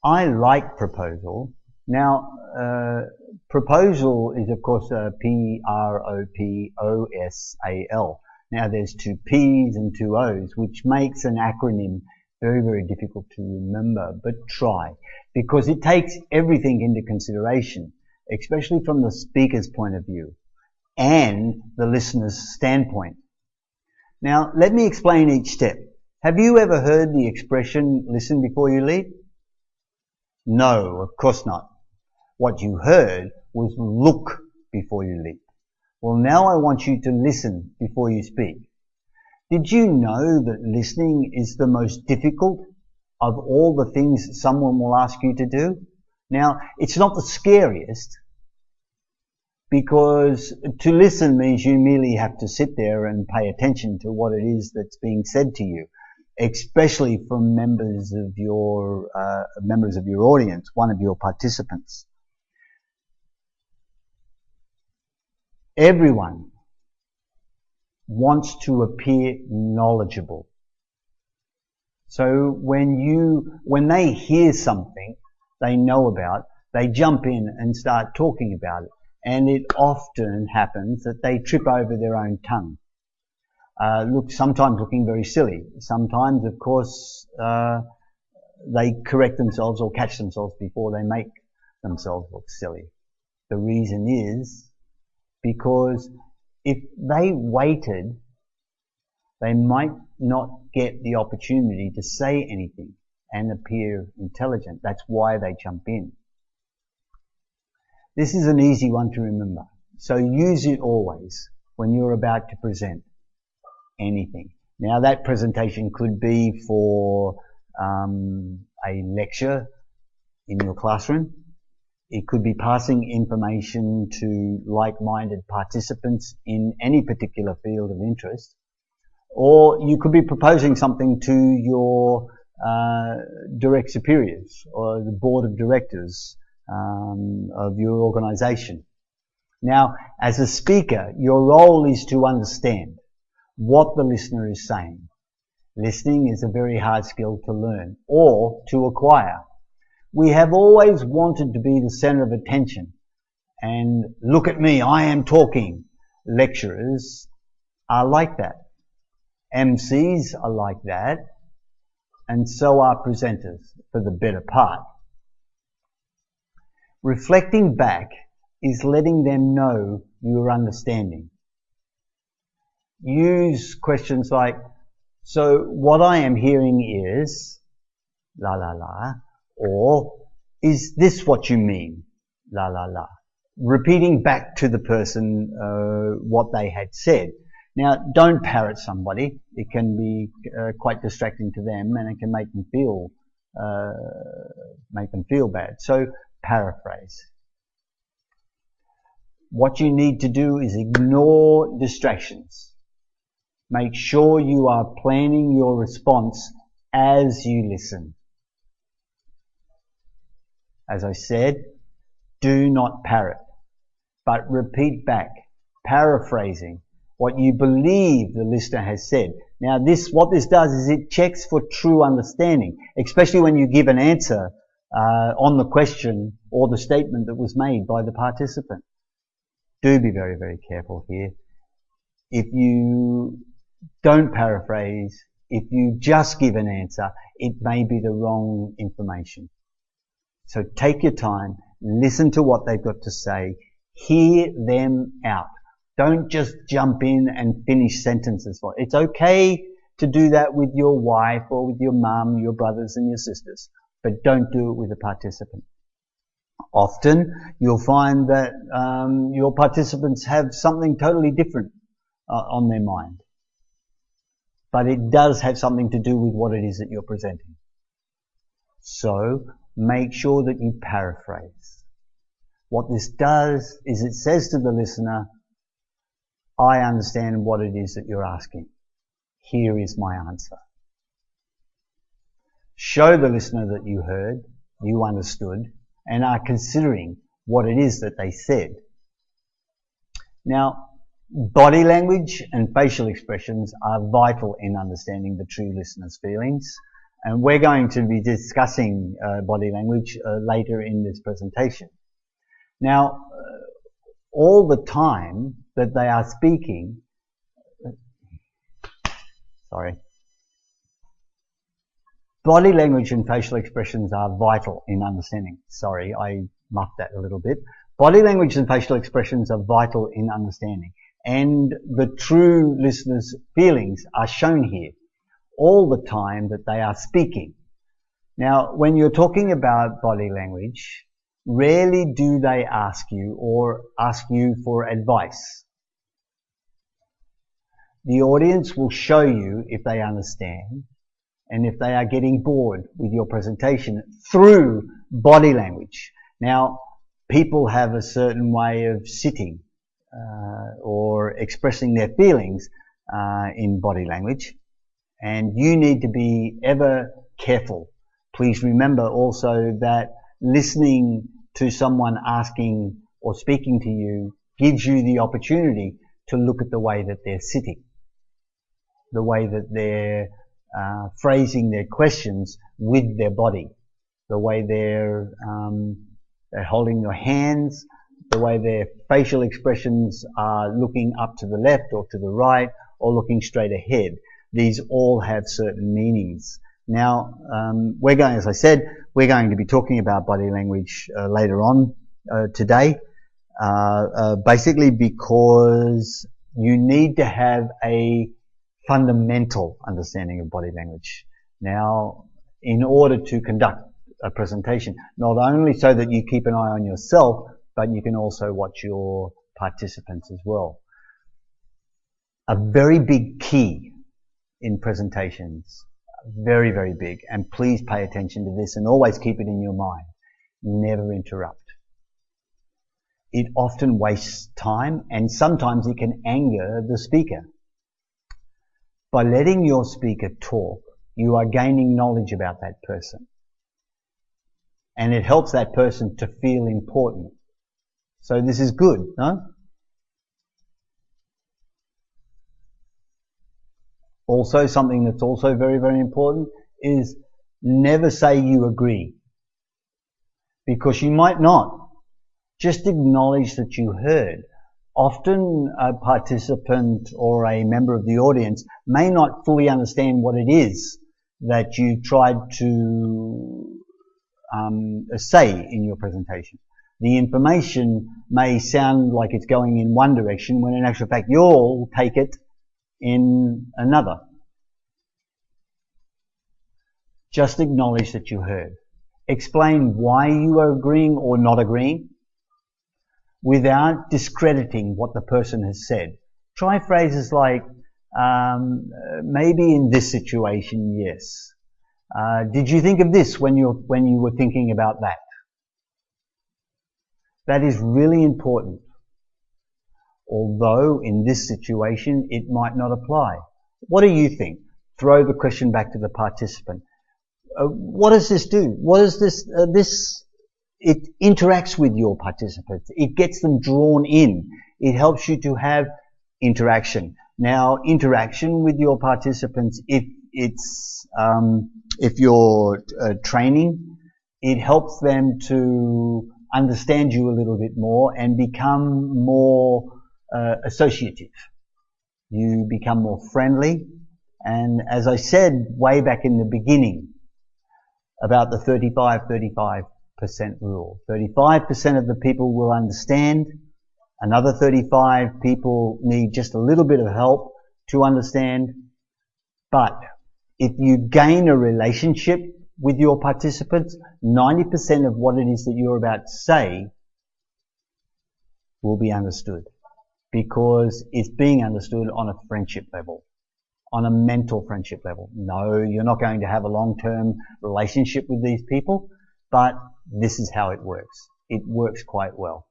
I like proposal. Now, proposal is of course P-R-O-P-O-S-A-L. Now there's two P's and two O's, which makes an acronym very, very difficult to remember, but try, because it takes everything into consideration, especially from the speaker's point of view and the listener's standpoint. Now, let me explain each step. Have you ever heard the expression, listen before you leap? No, of course not. What you heard was look before you leap. Well, now I want you to listen before you speak. Did you know that listening is the most difficult of all the things someone will ask you to do? Now, it's not the scariest, because to listen means you merely have to sit there and pay attention to what it is that's being said to you, especially from members of your audience, one of your participants. Everyone wants to appear knowledgeable. So when they hear something they know about, they jump in and start talking about it. And it often happens that they trip over their own tongue. Sometimes looking very silly. Sometimes, of course, they correct themselves or catch themselves before they make themselves look silly. The reason is because if they waited, they might not get the opportunity to say anything and appear intelligent. That's why they jump in. This is an easy one to remember. So use it always when you're about to present anything. Now that presentation could be for a lecture in your classroom. It could be passing information to like-minded participants in any particular field of interest. Or you could be proposing something to your direct superiors or the board of directors of your organization. Now, as a speaker, your role is to understand what the listener is saying. Listening is a very hard skill to learn or to acquire. We have always wanted to be the center of attention and look at me, I am talking. Lecturers are like that. MCs are like that, and so are presenters for the better part. Reflecting back is letting them know you are understanding. Use questions like, so what I am hearing is, la la la, or is this what you mean, la la la. Repeating back to the person what they had said. Now, don't parrot somebody. It can be quite distracting to them, and it can make them feel bad. So paraphrase. What you need to do is ignore distractions. Make sure you are planning your response as you listen. As I said, do not parrot, but repeat back, paraphrasing what you believe the listener has said. Now what this does is it checks for true understanding, especially when you give an answer on the question or the statement that was made by the participant. Do be very, very careful here. If you don't paraphrase, if you just give an answer, it may be the wrong information. So take your time, listen to what they've got to say, hear them out. Don't just jump in and finish sentences. It's okay to do that with your wife or with your mum, your brothers and your sisters, but don't do it with a participant. Often you'll find that your participants have something totally different on their mind. But it does have something to do with what it is that you're presenting. So make sure that you paraphrase. What this does is it says to the listener, I understand what it is that you're asking. Here is my answer. Show the listener that you heard, you understood, and are considering what it is that they said. Now, body language and facial expressions are vital in understanding the true listener's feelings And we're going to be discussing body language later in this presentation. Now, all the time that they are speaking, body language and facial expressions are vital in understanding. Sorry, I muffed that a little bit. Body language and facial expressions are vital in understanding. And the true listener's feelings are shown here all the time that they are speaking. Now, when you're talking about body language, rarely do they ask you for advice. The audience will show you if they understand and if they are getting bored with your presentation through body language. Now, people have a certain way of sitting or expressing their feelings in body language, and you need to be ever careful. Please remember also that listening to someone asking or speaking to you gives you the opportunity to look at the way that they're sitting, the way that they're phrasing their questions with their body, the way they're holding their hands, the way their facial expressions are looking up to the left or to the right or looking straight ahead. These all have certain meanings. Now, as I said, we're going to be talking about body language later on today, basically because you need to have a fundamental understanding of body language. Now, in order to conduct a presentation, not only so that you keep an eye on yourself, but you can also watch your participants as well. A very big key in presentations, very, very big, and please pay attention to this and always keep it in your mind. Never interrupt. It often wastes time and sometimes it can anger the speaker. By letting your speaker talk, you are gaining knowledge about that person. And it helps that person to feel important. So this is good, no? Also, something that's also very, very important is never say you agree. Because you might not. Just acknowledge that you heard. Often a participant or a member of the audience may not fully understand what it is that you tried to say in your presentation. The information may sound like it's going in one direction when in actual fact you'll take it in another. Just acknowledge that you heard. Explain why you are agreeing or not agreeing without discrediting what the person has said. Try phrases like, maybe in this situation, yes. Did you think of this when you were thinking about that? That is really important. Although in this situation it might not apply. What do you think? Throw the question back to the participant. What does this do? What is this? It interacts with your participants. It gets them drawn in. It helps you to have interaction. Now, interaction with your participants, if you're training, it helps them to understand you a little bit more and become more associative. You become more friendly. And as I said way back in the beginning about the 35% rule, 35% of the people will understand. Another 35 people need just a little bit of help to understand. But if you gain a relationship with your participants, 90% of what it is that you're about to say will be understood, because it's being understood on a friendship level, on a mental friendship level. No, you're not going to have a long-term relationship with these people, but this is how it works. It works quite well.